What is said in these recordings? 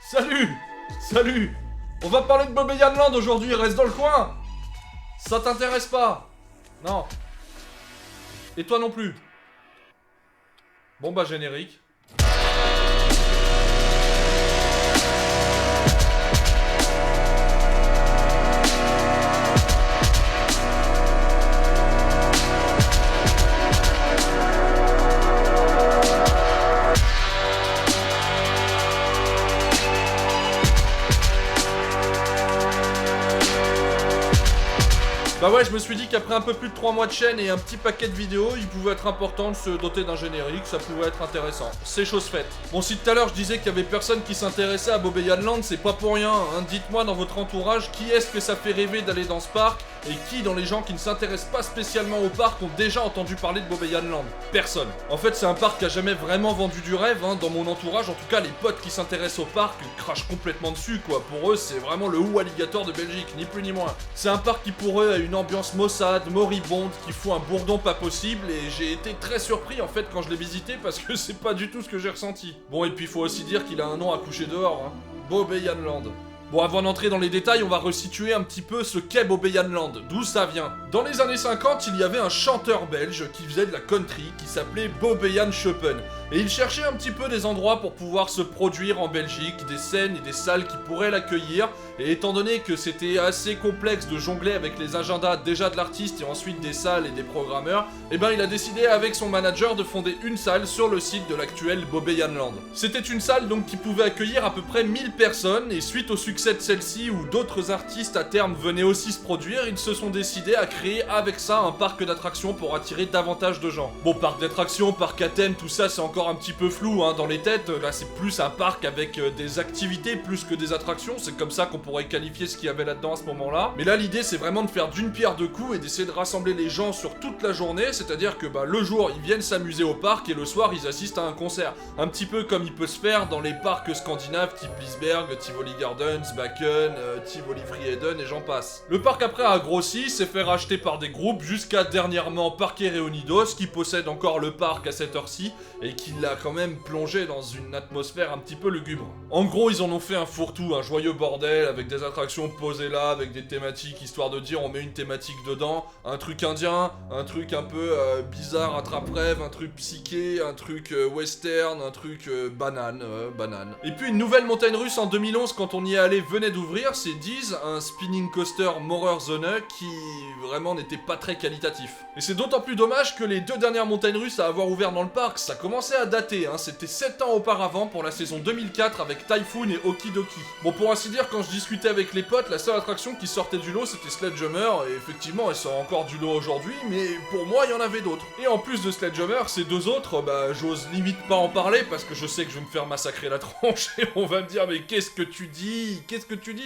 Salut! Salut! On va parler de Bobbejaanland Land aujourd'hui, reste dans le coin! Ça t'intéresse pas? Non. Et toi non plus. Bon bah générique. Bah ouais, je me suis dit qu'après un peu plus de 3 mois de chaîne et un petit paquet de vidéos, il pouvait être important de se doter d'un générique, ça pouvait être intéressant. C'est chose faite. Bon, si tout à l'heure je disais qu'il y avait personne qui s'intéressait à Bobbejaanland Land, c'est pas pour rien, hein. Dites-moi dans votre entourage qui est-ce que ça fait rêver d'aller dans ce parc et qui dans les gens qui ne s'intéressent pas spécialement au parc ont déjà entendu parler de Bobbejaanland Land. Personne. En fait, c'est un parc qui a jamais vraiment vendu du rêve, hein. Dans mon entourage, en tout cas, les potes qui s'intéressent au parc crachent complètement dessus, quoi. Pour eux, c'est vraiment le Who Alligator de Belgique, ni plus ni moins. C'est un parc qui pour eux a une ambiance maussade, moribonde, qui fout un bourdon pas possible, et j'ai été très surpris en fait quand je l'ai visité parce que c'est pas du tout ce que j'ai ressenti. Bon, et puis il faut aussi dire qu'il a un nom à coucher dehors, hein. Bobbejaanland Land. Bon, avant d'entrer dans les détails, on va resituer un petit peu ce qu'est Bobbejaanland Land, d'où ça vient. Dans les années 50, il y avait un chanteur belge qui faisait de la country, qui s'appelait Bobbejaan Schoepen. Et il cherchait un petit peu des endroits pour pouvoir se produire en Belgique, des scènes et des salles qui pourraient l'accueillir. Et étant donné que c'était assez complexe de jongler avec les agendas déjà de l'artiste et ensuite des salles et des programmeurs, eh ben il a décidé avec son manager de fonder une salle sur le site de l'actuel Bobbejaanland Land. C'était une salle donc qui pouvait accueillir à peu près 1000 personnes, et suite au succès de celle-ci où d'autres artistes à terme venaient aussi se produire, ils se sont décidés à créer avec ça un parc d'attractions pour attirer davantage de gens. Bon, parc d'attractions, parc à thème, tout ça c'est encore un petit peu flou hein, dans les têtes. Là c'est plus un parc avec des activités plus que des attractions, c'est comme ça qu'on pourrait qualifier ce qu'il y avait là-dedans à ce moment-là. Mais là l'idée c'est vraiment de faire d'une pierre deux coups et d'essayer de rassembler les gens sur toute la journée, c'est-à-dire que le jour ils viennent s'amuser au parc et le soir ils assistent à un concert. Un petit peu comme il peut se faire dans les parcs scandinaves type Liseberg, Tivoli Gardens, Bakken, Tivoli Friheden et j'en passe. Le parc après a grossi, s'est fait racheter par des groupes jusqu'à dernièrement Parque Reunidos qui possède encore le parc à cette heure-ci et qui l'a quand même plongé dans une atmosphère un petit peu lugubre. En gros ils en ont fait un fourre-tout, un joyeux bordel avec des attractions posées là, avec des thématiques histoire de dire on met une thématique dedans, un truc indien, un truc un peu bizarre attrape-rêve, un truc psyché, un truc western, un truc banane. Et puis une nouvelle montagne russe en 2011 quand on y est allé venait d'ouvrir, c'est Diz, un spinning coaster Morerzone qui vraiment n'était pas très qualitatif. Et c'est d'autant plus dommage que les 2 dernières montagnes russes à avoir ouvert dans le parc, ça commençait à dater, hein. C'était 7 ans auparavant pour la saison 2004 avec Typhoon et Okidoki. Bon, pour ainsi dire, quand je discutais avec les potes, la seule attraction qui sortait du lot c'était Sledgehammer, et effectivement elle sort encore du lot aujourd'hui, mais pour moi il y en avait d'autres. Et en plus de Sledgehammer, ces 2 autres, j'ose limite pas en parler parce que je sais que je vais me faire massacrer la tronche et on va me dire mais qu'est-ce que tu dis,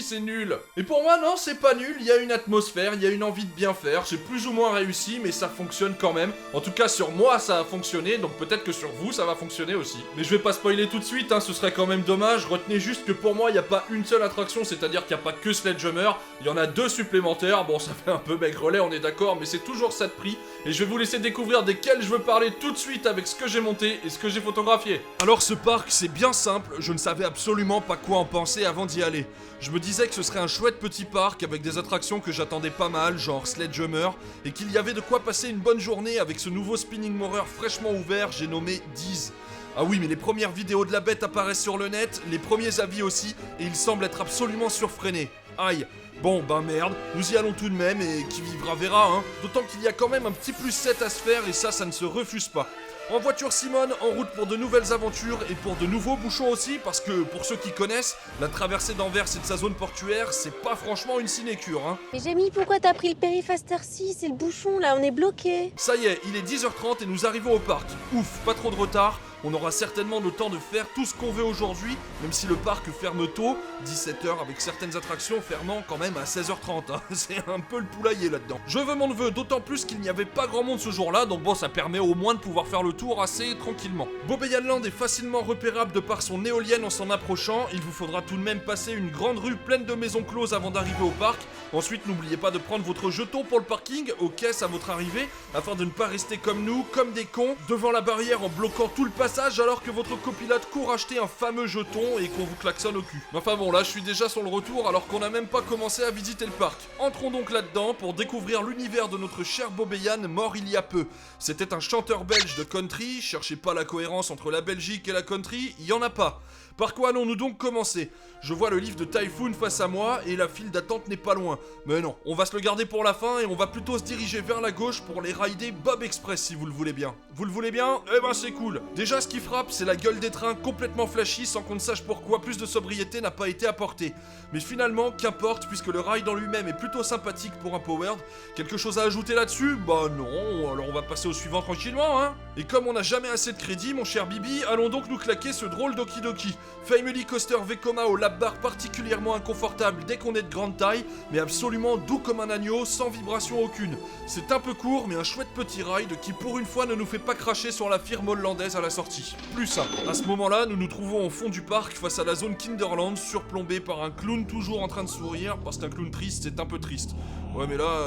c'est nul. Et pour moi non, c'est pas nul, il y a une atmosphère, il y a une envie de bien faire, j'ai plus ou moins réussi mais ça fonctionne quand même. En tout cas sur moi ça a fonctionné, donc peut-être que sur vous ça va fonctionner aussi. Mais je vais pas spoiler tout de suite, hein, ce serait quand même dommage. Retenez juste que pour moi il n'y a pas une seule attraction, c'est-à-dire qu'il n'y a pas que Sledgehammer, il y en a 2 supplémentaires. Bon, ça fait un peu maigrelet, on est d'accord, mais c'est toujours ça de prix. Et je vais vous laisser découvrir desquels je veux parler tout de suite avec ce que j'ai monté et ce que j'ai photographié. Alors ce parc c'est bien simple, je ne savais absolument pas quoi en penser avant d'y aller. Je me disais que ce serait un chouette petit parc avec des attractions que j'attendais pas mal, genre Sledgehammer, et qu'il y avait de quoi passer une bonne journée avec ce nouveau spinning morer fraîchement ouvert, j'ai nommé Diz. Ah oui, mais les premières vidéos de la bête apparaissent sur le net, les premiers avis aussi, et il semble être absolument surfreiné. Aïe. Bon, merde, nous y allons tout de même, et qui vivra verra, hein. D'autant qu'il y a quand même un petit plus 7 à se faire, et ça ne se refuse pas. En voiture Simone, en route pour de nouvelles aventures et pour de nouveaux bouchons aussi, parce que pour ceux qui connaissent, la traversée d'Anvers et de sa zone portuaire, c'est pas franchement une sinécure, hein. Mais Jamie, pourquoi t'as pris le périph' à cette heure-ci? C'est le bouchon là, on est bloqué. Ça y est, il est 10h30 et nous arrivons au parc. Ouf, pas trop de retard. On aura certainement le temps de faire tout ce qu'on veut aujourd'hui, même si le parc ferme tôt, 17h avec certaines attractions fermant quand même à 16h30, hein. C'est un peu le poulailler là-dedans. Je veux mon neveu, d'autant plus qu'il n'y avait pas grand monde ce jour-là, donc bon, ça permet au moins de pouvoir faire le tour assez tranquillement. Bobbejaanland Land est facilement repérable de par son éolienne en s'en approchant, il vous faudra tout de même passer une grande rue pleine de maisons closes avant d'arriver au parc. Ensuite, n'oubliez pas de prendre votre jeton pour le parking, aux caisses à votre arrivée, afin de ne pas rester comme nous, comme des cons, devant la barrière en bloquant tout le passage passage alors que votre copilote court acheter un fameux jeton et qu'on vous klaxonne au cul. Enfin bon, là je suis déjà sur le retour alors qu'on n'a même pas commencé à visiter le parc. Entrons donc là-dedans pour découvrir l'univers de notre cher Bobeyan mort il y a peu. C'était un chanteur belge de country, cherchez pas la cohérence entre la Belgique et la country, il y en a pas. Par quoi allons-nous donc commencer? Je vois le livre de Typhoon face à moi et la file d'attente n'est pas loin. Mais non, on va se le garder pour la fin et on va plutôt se diriger vers la gauche pour les rider Bob Express si vous le voulez bien. Vous le voulez bien? Eh ben c'est cool. Déjà ce qui frappe c'est la gueule des trains complètement flashy sans qu'on ne sache pourquoi plus de sobriété n'a pas été apportée. Mais finalement, qu'importe puisque le ride en lui-même est plutôt sympathique pour un powered. Quelque chose à ajouter là-dessus? Bah non, alors on va passer au suivant tranquillement hein. Et comme on n'a jamais assez de crédit mon cher Bibi, allons donc nous claquer ce drôle d'Okidoki. Family Coaster Vekoma au lap bar particulièrement inconfortable dès qu'on est de grande taille, mais absolument doux comme un agneau, sans vibration aucune. C'est un peu court, mais un chouette petit ride qui pour une fois ne nous fait pas cracher sur la firme hollandaise à la sortie. Plus ça. À ce moment-là, nous nous trouvons au fond du parc face à la zone Kinderland, surplombée par un clown toujours en train de sourire, parce qu'un clown triste c'est un peu triste. Ouais mais là,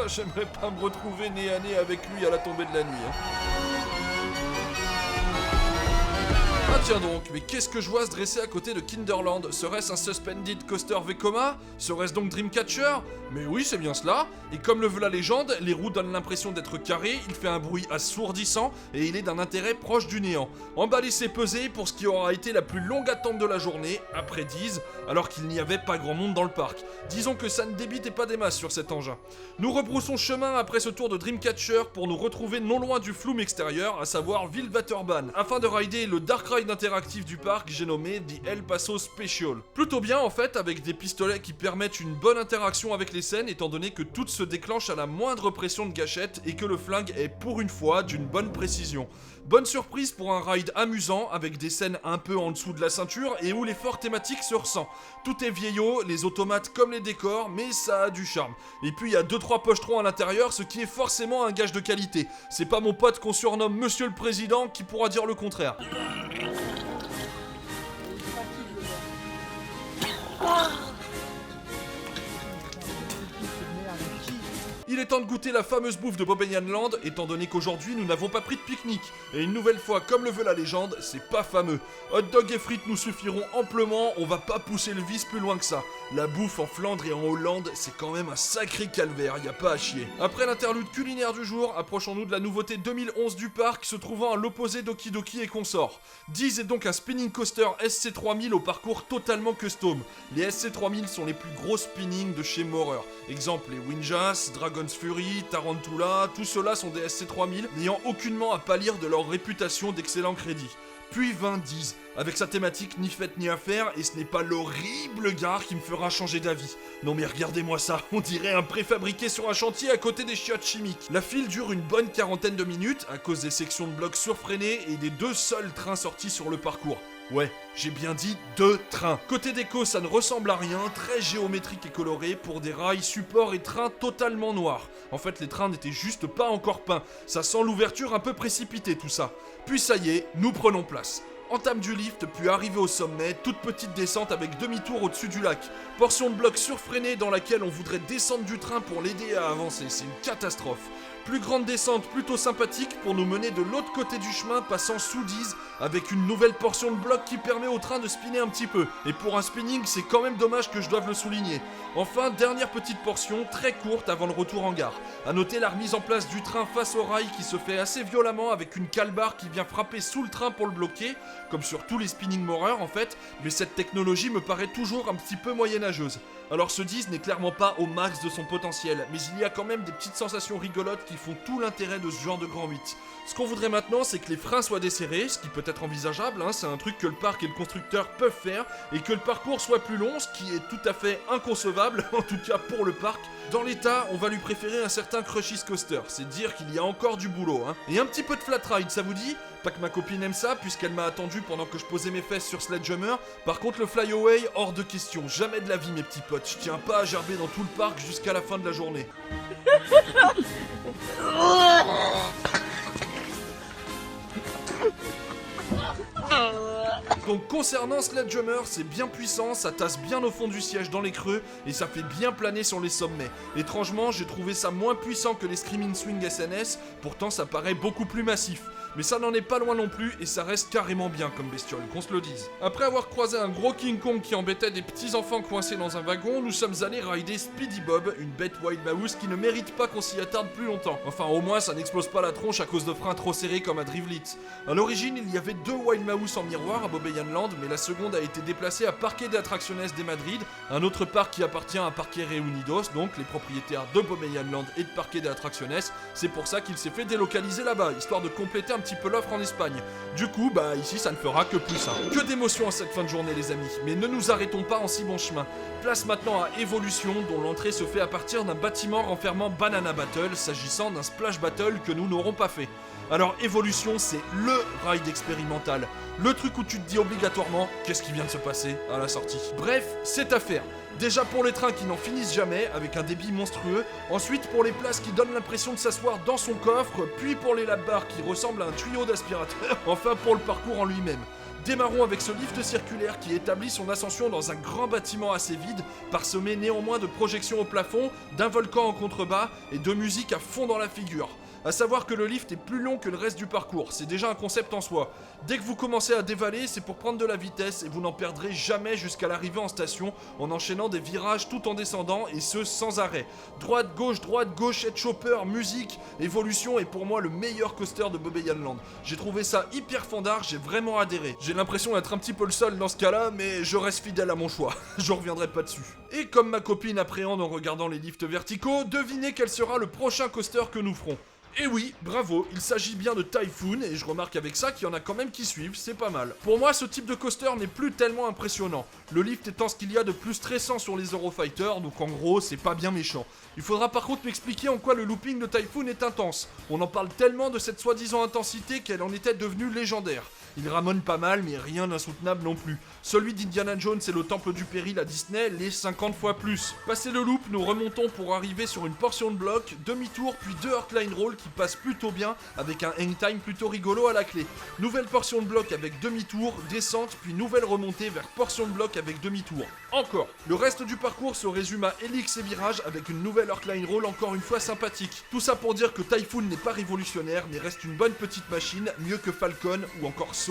j'aimerais pas me retrouver nez à nez avec lui à la tombée de la nuit. Ah tiens donc, mais qu'est-ce que je vois se dresser à côté de Kinderland? Serait-ce un Suspended Coaster Vekoma? Serait-ce donc Dreamcatcher? Mais oui, c'est bien cela. Et comme le veut la légende, les roues donnent l'impression d'être carrées, il fait un bruit assourdissant et il est d'un intérêt proche du néant. Emballé c'est pesé pour ce qui aura été la plus longue attente de la journée, après 10, alors qu'il n'y avait pas grand monde dans le parc. Disons que ça ne débitait pas des masses sur cet engin. Nous rebroussons chemin après ce tour de Dreamcatcher pour nous retrouver non loin du flume extérieur, à savoir Wildwaterbahn, afin de rider le Dark Ride interactif du parc, j'ai nommé The El Paso Special. Plutôt bien en fait, avec des pistolets qui permettent une bonne interaction avec les scènes, étant donné que tout se déclenche à la moindre pression de gâchette et que le flingue est pour une fois d'une bonne précision. Bonne surprise pour un ride amusant, avec des scènes un peu en dessous de la ceinture et où l'effort thématique se ressent. Tout est vieillot, les automates comme les décors, mais ça a du charme. Et puis il y a 2-3 pochetrons à l'intérieur, ce qui est forcément un gage de qualité. C'est pas mon pote qu'on surnomme Monsieur le Président qui pourra dire le contraire. Il est temps de goûter la fameuse bouffe de Bobeyan Land, étant donné qu'aujourd'hui nous n'avons pas pris de pique-nique. Et une nouvelle fois, comme le veut la légende, c'est pas fameux. Hot dog et frites nous suffiront amplement, on va pas pousser le vice plus loin que ça. La bouffe en Flandre et en Hollande, c'est quand même un sacré calvaire, y a pas à chier. Après l'interlude culinaire du jour, approchons-nous de la nouveauté 2011 du parc, se trouvant à l'opposé d'Okidoki et consorts. Diz est donc un spinning coaster SC3000 au parcours totalement custom. Les SC3000 sont les plus gros spinning de chez Maurer. Exemple les Winjas, Dragon's Fury, Tarantula, tout cela sont des SC3000 n'ayant aucunement à pâlir de leur réputation d'excellent crédit. Puis vint Diz, avec sa thématique ni fête ni affaire, et ce n'est pas l'horrible gare qui me fera changer d'avis. Non mais regardez-moi ça, on dirait un préfabriqué sur un chantier à côté des chiottes chimiques. La file dure une bonne quarantaine de minutes, à cause des sections de blocs surfrénées et des 2 seuls trains sortis sur le parcours. Ouais, j'ai bien dit 2 trains. Côté déco, ça ne ressemble à rien, très géométrique et coloré pour des rails, supports et trains totalement noirs. En fait, les trains n'étaient juste pas encore peints. Ça sent l'ouverture un peu précipitée tout ça. Puis ça y est, nous prenons place. Entame du lift, puis arrivée au sommet, toute petite descente avec demi-tour au-dessus du lac. Portion de bloc surfrénée dans laquelle on voudrait descendre du train pour l'aider à avancer, c'est une catastrophe. Plus grande descente plutôt sympathique pour nous mener de l'autre côté du chemin passant sous Diz avec une nouvelle portion de bloc qui permet au train de spinner un petit peu. Et pour un spinning, c'est quand même dommage que je doive le souligner. Enfin, dernière petite portion, très courte avant le retour en gare. A noter la remise en place du train face au rail qui se fait assez violemment avec une cale-barre qui vient frapper sous le train pour le bloquer, comme sur tous les spinning Maurer en fait, mais cette technologie me paraît toujours un petit peu moyenâgeuse. Alors ce Diz n'est clairement pas au max de son potentiel, mais il y a quand même des petites sensations rigolotes qui font tout l'intérêt de ce genre de grand 8. Ce qu'on voudrait maintenant, c'est que les freins soient desserrés, ce qui peut être envisageable, c'est un truc que le parc et le constructeur peuvent faire, et que le parcours soit plus long, ce qui est tout à fait inconcevable, en tout cas pour le parc. Dans l'état, on va lui préférer un certain Crush's Coaster, c'est dire qu'il y a encore du boulot. Et un petit peu de flat ride, ça vous dit? Pas que ma copine aime ça, puisqu'elle m'a attendu pendant que je posais mes fesses sur Sledgehammer. Par contre, le flyaway, hors de question, jamais de la vie mes petits potes. Je tiens pas à gerber dans tout le parc jusqu'à la fin de la journée. Donc concernant Sledgehammer, c'est bien puissant, ça tasse bien au fond du siège dans les creux et ça fait bien planer sur les sommets. Étrangement, j'ai trouvé ça moins puissant que les Screaming Swing SNS, pourtant ça paraît beaucoup plus massif. Mais ça n'en est pas loin non plus et ça reste carrément bien comme bestiole, qu'on se le dise. Après avoir croisé un gros King Kong qui embêtait des petits enfants coincés dans un wagon, nous sommes allés rider Speedy Bob, une bête Wild Mouse qui ne mérite pas qu'on s'y attarde plus longtemps. Enfin au moins ça n'explose pas la tronche à cause de freins trop serrés comme à Drivlitz. À l'origine il y avait 2 Wild Mouse en miroir à Bobbejaanland, mais la seconde a été déplacée à Parque de Atracciones de Madrid, un autre parc qui appartient à Parque Reunidos, donc les propriétaires de Bobbejaanland et de Parque de Atracciones. C'est pour ça qu'il s'est fait délocaliser là-bas, histoire de compléter un petit peu l'offre en Espagne. Du coup, bah ici ça ne fera que plus. Que d'émotions en cette fin de journée les amis, mais ne nous arrêtons pas en si bon chemin. Place maintenant à Evolution, dont l'entrée se fait à partir d'un bâtiment renfermant Banana Battle, s'agissant d'un Splash Battle que nous n'aurons pas fait. Alors Evolution, c'est LE ride expérimental. Le truc où tu te dis obligatoirement, qu'est-ce qui vient de se passer à la sortie. Bref, c'est à faire. Déjà pour les trains qui n'en finissent jamais, avec un débit monstrueux. Ensuite pour les places qui donnent l'impression de s'asseoir dans son coffre. Puis pour les lap-bars qui ressemblent à un tuyau d'aspirateur. Enfin pour le parcours en lui-même. Démarrons avec ce lift circulaire qui établit son ascension dans un grand bâtiment assez vide, parsemé néanmoins de projections au plafond, d'un volcan en contrebas et de musique à fond dans la figure. A savoir que le lift est plus long que le reste du parcours, c'est déjà un concept en soi. Dès que vous commencez à dévaler, c'est pour prendre de la vitesse et vous n'en perdrez jamais jusqu'à l'arrivée en station en enchaînant des virages tout en descendant et ce sans arrêt. Droite, gauche, head chopper, musique, Evolution est pour moi le meilleur coaster de Bobbejaanland. J'ai trouvé ça hyper fandard, j'ai vraiment adhéré. J'ai l'impression d'être un petit peu le seul dans ce cas-là, mais je reste fidèle à mon choix. Je reviendrai pas dessus. Et comme ma copine appréhende en regardant les lifts verticaux, devinez quel sera le prochain coaster que nous ferons. Et oui, bravo, il s'agit bien de Typhoon, et je remarque avec ça qu'il y en a quand même qui suivent, c'est pas mal. Pour moi, ce type de coaster n'est plus tellement impressionnant, le lift étant ce qu'il y a de plus stressant sur les Eurofighter, donc en gros, c'est pas bien méchant. Il faudra par contre m'expliquer en quoi le looping de Typhoon est intense. On en parle tellement de cette soi-disant intensité qu'elle en était devenue légendaire. Il ramone pas mal, mais rien d'insoutenable non plus. Celui d'Indiana Jones et le Temple du Péril à Disney l'est 50 fois plus. Passé le loop, nous remontons pour arriver sur une portion de bloc, demi-tour puis 2 Heartline Roll qui passent plutôt bien avec un hang time plutôt rigolo à la clé. Nouvelle portion de bloc avec demi-tour, descente puis nouvelle remontée vers portion de bloc avec demi-tour. Encore. Le reste du parcours se résume à helix et virage avec une nouvelle Heartline Roll encore une fois sympathique. Tout ça pour dire que Typhoon n'est pas révolutionnaire mais reste une bonne petite machine, mieux que Falcon ou encore Saw.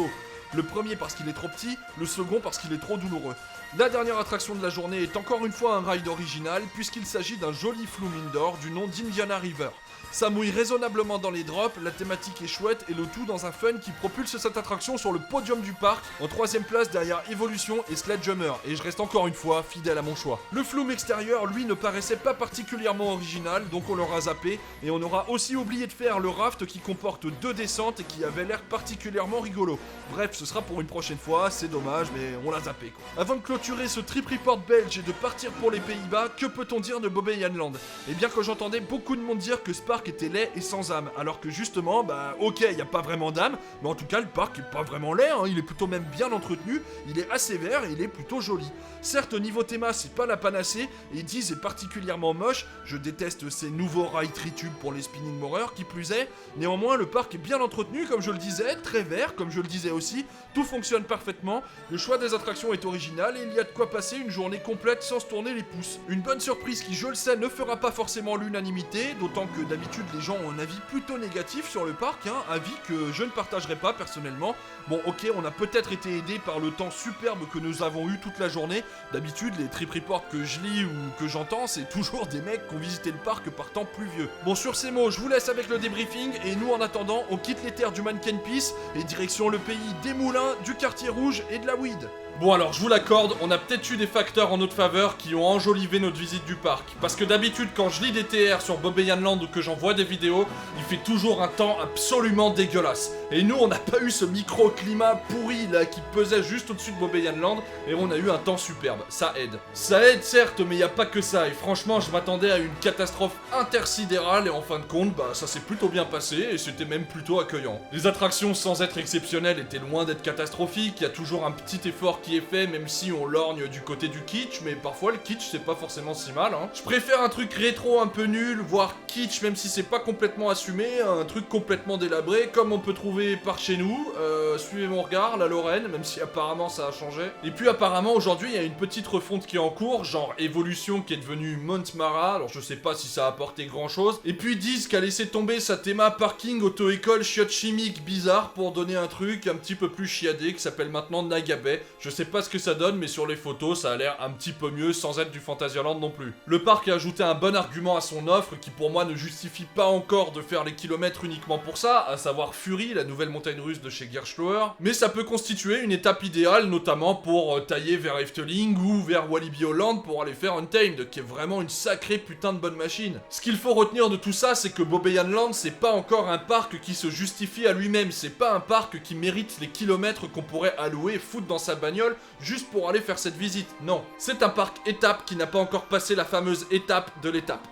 Le premier parce qu'il est trop petit, le second parce qu'il est trop douloureux. La dernière attraction de la journée est encore une fois un ride original puisqu'il s'agit d'un joli Flume Indoor du nom d'Indiana River. Ça mouille raisonnablement dans les drops, la thématique est chouette et le tout dans un fun qui propulse cette attraction sur le podium du parc, en 3ème place derrière Evolution et Sledgehammer, et je reste encore une fois fidèle à mon choix. Le flume extérieur, lui, ne paraissait pas particulièrement original, donc on l'aura zappé, et on aura aussi oublié de faire le raft qui comporte 2 descentes et qui avait l'air particulièrement rigolo. Bref, ce sera pour une prochaine fois, c'est dommage, mais on l'a zappé quoi. Avant de clôturer ce trip report belge et de partir pour les Pays-Bas, que peut-on dire de Bobbejaanland? Eh bien que j'entendais beaucoup de monde dire que ce parc était laid et sans âme, alors que justement, bah ok, il n'y a pas vraiment d'âme, mais en tout cas le parc est pas vraiment laid, il est plutôt même bien entretenu, il est assez vert et il est plutôt joli. Certes, au niveau théma, c'est pas la panacée, et Diz est particulièrement moche, je déteste ces nouveaux rails tritubes pour les spinning moreurs, qui plus est, néanmoins le parc est bien entretenu, comme je le disais, très vert, comme je le disais aussi, tout fonctionne parfaitement, le choix des attractions est original, et il y a de quoi passer une journée complète sans se tourner les pouces. Une bonne surprise qui, je le sais, ne fera pas forcément l'unanimité, d'autant que d'habitude les gens ont un avis plutôt négatif sur le parc, avis que je ne partagerai pas personnellement. Bon ok, on a peut-être été aidé par le temps superbe que nous avons eu toute la journée. D'habitude, les trip reports que je lis ou que j'entends, c'est toujours des mecs qui ont visité le parc par temps pluvieux. Bon, sur ces mots, je vous laisse avec le débriefing, et nous en attendant, on quitte les terres du Mannequin Peace et direction le pays des moulins, du quartier rouge et de la weed. Bon alors, je vous l'accorde, on a peut-être eu des facteurs en notre faveur qui ont enjolivé notre visite du parc. Parce que d'habitude, quand je lis des TR sur Bobbejaanland ou que j'en vois des vidéos, il fait toujours un temps absolument dégueulasse. Et nous, on n'a pas eu ce microclimat pourri là qui pesait juste au-dessus de Bobbejaanland, et on a eu un temps superbe. Ça aide. Ça aide certes, mais il n'y a pas que ça. Et franchement, je m'attendais à une catastrophe intersidérale, et en fin de compte, bah ça s'est plutôt bien passé, et c'était même plutôt accueillant. Les attractions, sans être exceptionnelles, étaient loin d'être catastrophiques. Il y a toujours un petit effort qui est fait, même si on lorgne du côté du kitsch, mais parfois le kitsch c'est pas forcément si mal, hein. Je préfère un truc rétro un peu nul, voire kitsch, même si c'est pas complètement assumé, un truc complètement délabré, comme on peut trouver par chez nous. Suivez mon regard, la Lorraine, même si apparemment ça a changé. Et puis apparemment aujourd'hui il y a une petite refonte qui est en cours, genre Evolution qui est devenue Montmara, alors je sais pas si ça a apporté grand chose. Et puis ils disent qu'à laisser tomber sa théma parking, auto-école, chiottes chimiques bizarre pour donner un truc un petit peu plus chiadé qui s'appelle maintenant Nagabe. Je sais pas ce que ça donne, mais sur les photos ça a l'air un petit peu mieux sans être du Fantasyland non plus. Le parc a ajouté un bon argument à son offre qui pour moi ne justifie pas encore de faire les kilomètres uniquement pour ça, à savoir Fury, la nouvelle montagne russe de chez Gerstlauer, mais ça peut constituer une étape idéale, notamment pour tailler vers Efteling ou vers Walibi Holland pour aller faire Untamed, qui est vraiment une sacrée putain de bonne machine. Ce qu'il faut retenir de tout ça, c'est que Bobeyan Land, c'est pas encore un parc qui se justifie à lui-même, c'est pas un parc qui mérite les kilomètres qu'on pourrait allouer et foutre dans sa bagnole juste pour aller faire cette visite. Non, c'est un parc étape qui n'a pas encore passé la fameuse étape de l'étape.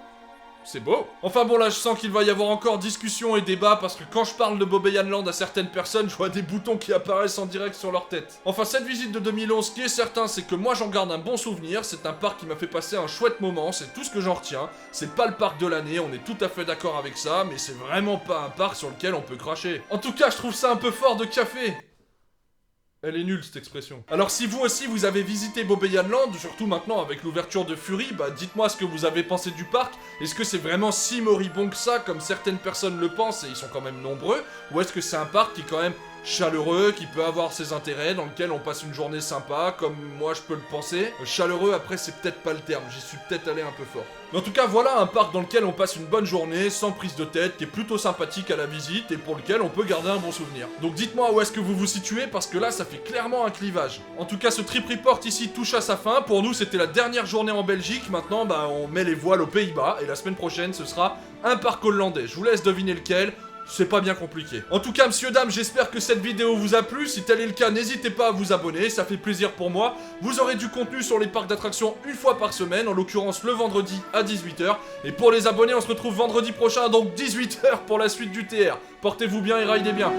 C'est beau. Enfin bon, là je sens qu'il va y avoir encore discussion et débat parce que quand je parle de Bobeyan Land à certaines personnes, je vois des boutons qui apparaissent en direct sur leur tête. Enfin, cette visite de 2011, ce qui est certain, c'est que moi j'en garde un bon souvenir. C'est un parc qui m'a fait passer un chouette moment, c'est tout ce que j'en retiens. C'est pas le parc de l'année, on est tout à fait d'accord avec ça, mais c'est vraiment pas un parc sur lequel on peut cracher. En tout cas, je trouve ça un peu fort de café. Elle est nulle cette expression. Alors si vous aussi vous avez visité Bobeyan Land, surtout maintenant avec l'ouverture de Fury, bah dites-moi ce que vous avez pensé du parc. Est-ce que c'est vraiment si moribond que ça, comme certaines personnes le pensent, et ils sont quand même nombreux, ou est-ce que c'est un parc qui est quand même chaleureux, qui peut avoir ses intérêts, dans lequel on passe une journée sympa, comme moi je peux le penser. Chaleureux, après c'est peut-être pas le terme, j'y suis peut-être allé un peu fort. Mais en tout cas voilà un parc dans lequel on passe une bonne journée, sans prise de tête, qui est plutôt sympathique à la visite, et pour lequel on peut garder un bon souvenir. Donc dites-moi où est-ce que vous vous situez, parce que là ça fait clairement un clivage. En tout cas ce trip report ici touche à sa fin, pour nous c'était la dernière journée en Belgique, maintenant bah on met les voiles aux Pays-Bas, et la semaine prochaine ce sera un parc hollandais, je vous laisse deviner lequel. C'est pas bien compliqué. En tout cas, messieurs, dames, j'espère que cette vidéo vous a plu. Si tel est le cas, n'hésitez pas à vous abonner, ça fait plaisir pour moi. Vous aurez du contenu sur les parcs d'attractions une fois par semaine, en l'occurrence le vendredi à 18h. Et pour les abonnés, on se retrouve vendredi prochain, donc 18h pour la suite du TR. Portez-vous bien et ridez bien.